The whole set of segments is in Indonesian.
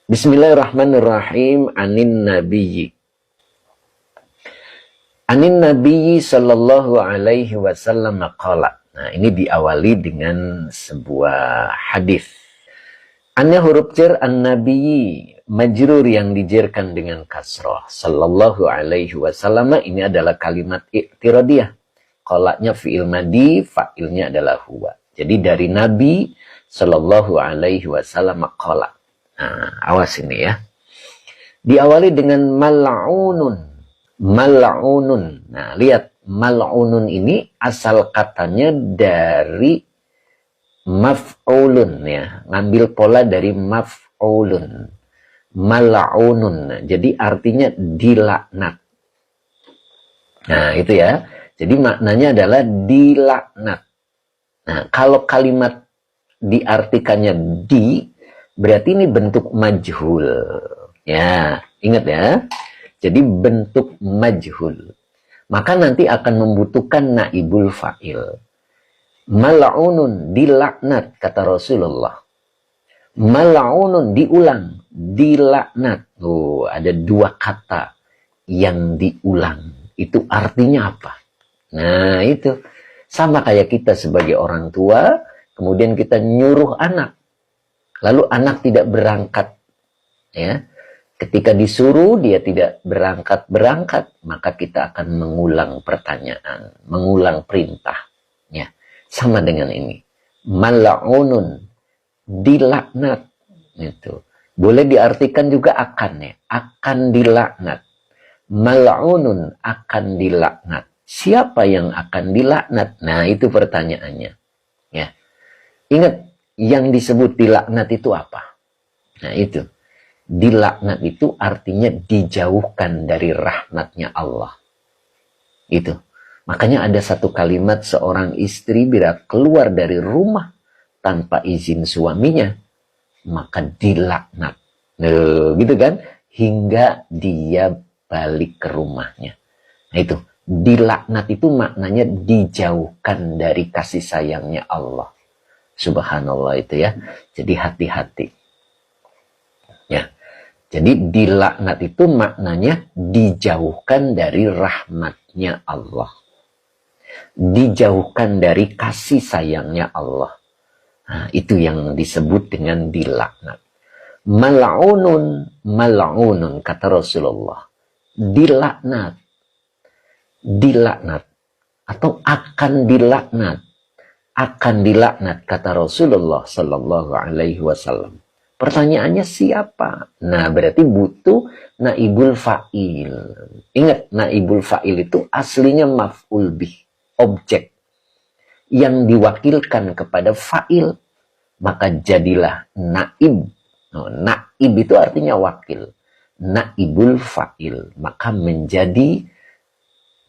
Bismillahirrahmanirrahim. Anin nabiyyi sallallahu alaihi wasallam qala. Nah, ini diawali dengan sebuah hadis. Annya huruf jar an-nabiyyi, majrur yang dijerkan dengan kasrah. Sallallahu alaihi wasallam ini adalah kalimat i'tiradiyah. Qalanya fi'il madi, fa'ilnya adalah huwa. Jadi dari Nabi sallallahu alaihi wasallam qala. Nah, awas ini ya. Diawali dengan mal'unun. Mal'unun. Nah, lihat. Mal'unun ini asal katanya dari maf'ulun ya. Ngambil pola dari maf'ulun. Mal'unun. Jadi artinya dilaknat. Nah, itu ya. Jadi maknanya adalah dilaknat. Nah, kalau kalimat diartikannya di, berarti ini bentuk majhul. Ya, ingat ya. Jadi bentuk majhul. Maka nanti akan membutuhkan naibul fa'il. Mal'unun, dilaknat, kata Rasulullah. Mal'unun, diulang, dilaknat. Oh, ada dua kata yang diulang. Itu artinya apa? Nah, itu. Sama kayak kita sebagai orang tua, kemudian kita nyuruh anak. Lalu anak tidak berangkat. Ya. Ketika disuruh dia tidak berangkat, maka kita akan mengulang pertanyaan, mengulang perintah. Ya. Sama dengan ini. Mal'unun, dilaknat. Itu. Boleh diartikan juga akan ya. Akan dilaknat. Mal'unun, akan dilaknat. Siapa yang akan dilaknat? Nah, itu pertanyaannya. Ya. Ingat, yang disebut dilaknat itu apa? Nah, itu. Dilaknat itu artinya dijauhkan dari rahmatnya Allah. Itu. Makanya ada satu kalimat seorang istri bila keluar dari rumah tanpa izin suaminya, maka dilaknat. Gitu kan? Hingga dia balik ke rumahnya. Nah itu. Dilaknat itu maknanya dijauhkan dari kasih sayangnya Allah. Subhanallah itu ya. Jadi hati-hati. Ya. Jadi dilaknat itu maknanya dijauhkan dari rahmatnya Allah. Dijauhkan dari kasih sayangnya Allah. Nah, itu yang disebut dengan dilaknat. Mal'unun, mal'unun, kata Rasulullah. Dilaknat. Dilaknat. Atau akan dilaknat. Akan dilaknat, kata Rasulullah sallallahu alaihi wasallam. Pertanyaannya siapa? Nah, berarti butuh naibul fa'il. Ingat, naibul fa'il itu aslinya maf'ul bih, objek yang diwakilkan kepada fa'il. Maka jadilah naib. Naib itu artinya wakil. Naibul fa'il. Maka menjadi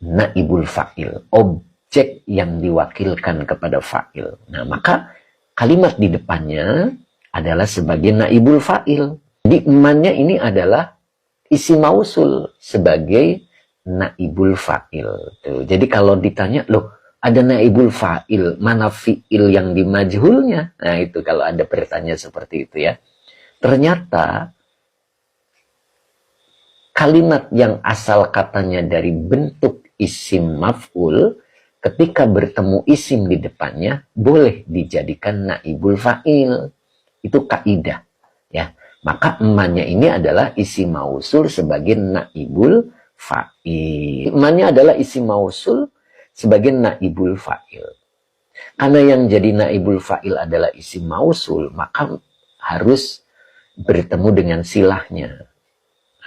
naibul fa'il. Objek yang diwakilkan kepada fa'il. Nah, maka kalimat di depannya adalah sebagai naibul fa'il. Jadi emannya ini adalah isi mausul sebagai naibul fa'il. Tuh. Jadi kalau ditanya, loh ada naibul fa'il, mana fi'il yang dimajhulnya? Nah itu kalau ada pertanyaan seperti itu ya. Ternyata kalimat yang asal katanya dari bentuk isim maf'ul, ketika bertemu isim di depannya, boleh dijadikan naibul fa'il. Itu kaidah ya. Maka emannya ini adalah isi mausul sebagai naibul fa'il. Emannya adalah isi mausul sebagai naibul fa'il. Karena yang jadi naibul fa'il adalah isi mausul, maka harus bertemu dengan silahnya.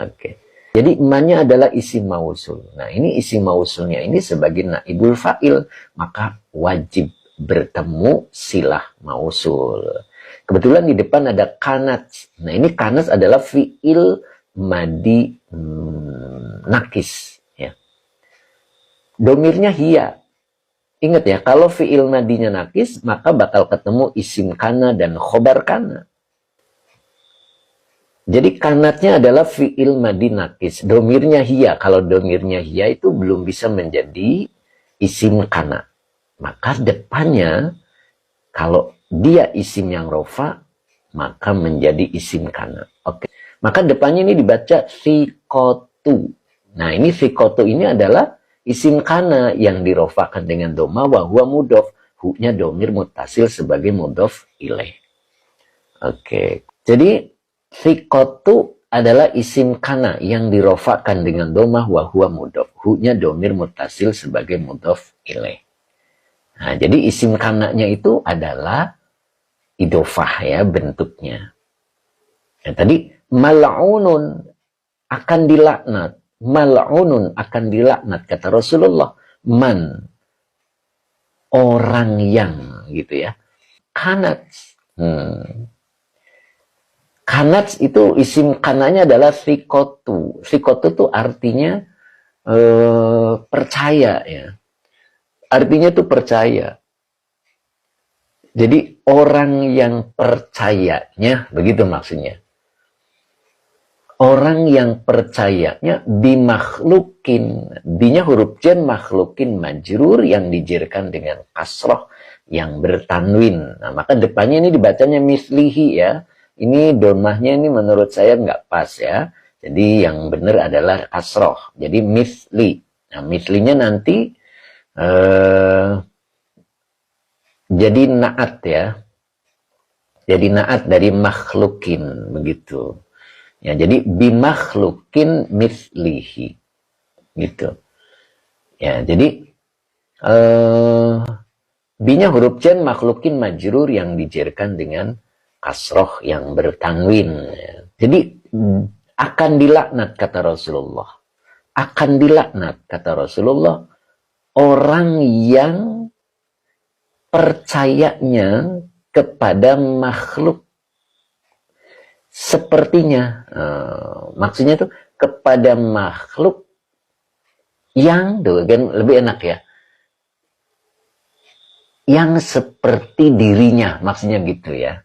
Oke. Jadi emannya adalah isi mausul. Nah, ini isi mausulnya ini sebagai naibul fa'il, maka wajib bertemu silah mausul. Kebetulan di depan ada kanat. Nah, ini kanat adalah fi'il madi nakis. Ya. Domirnya hiya. Ingat ya, kalau fi'il madinya nakis, maka bakal ketemu isim kana dan khobar kana. Jadi kanatnya adalah fi'il madi nakis. Domirnya hiya. Kalau domirnya hiya itu belum bisa menjadi isim kana. Maka depannya, kalau dia isim yang rofa, maka menjadi isim kana. Oke. Maka depannya ini dibaca thiqatu. Nah, ini thiqatu ini adalah isim kana yang dirofakan dengan doma wa huwa mudhof. Hu-nya domir mutasil sebagai mudhof ilaih. Oke. Jadi thiqatu adalah isim kana yang dirofakan dengan doma wa huwa mudhof. Hu-nya domir mutasil sebagai mudhof ilaih. Nah, jadi isim kananya itu adalah idofah ya bentuknya. Nah, tadi mal'unun akan dilaknat. Mal'unun akan dilaknat kata Rasulullah. Man orang yang gitu ya. Kanats. Kanats itu isim kananya adalah thiqatu. Thiqatu itu artinya percaya ya. Artinya itu percaya. Jadi orang yang percayanya, begitu maksudnya. Orang yang percayanya bimakhlukin. Binya huruf jan makhlukin majrur yang dijerkan dengan kasroh yang bertanwin. Nah, maka depannya ini dibacanya mislihi ya. Ini domahnya ini menurut saya nggak pas ya. Jadi yang benar adalah kasroh. Jadi misli. Nah, mislinya nanti jadi naat ya. Jadi naat dari makhlukin begitu. Ya, jadi bimakhlukin mislihi. Gitu. Ya, jadi binya huruf jan makhlukin majrur yang dijerkan dengan kasroh yang bertanwin. Ya. Jadi akan dilaknat kata Rasulullah. Akan dilaknat kata Rasulullah orang yang percayanya kepada makhluk sepertinya. Maksudnya itu kepada makhluk yang kan lebih enak ya. Yang seperti dirinya, maksudnya gitu ya.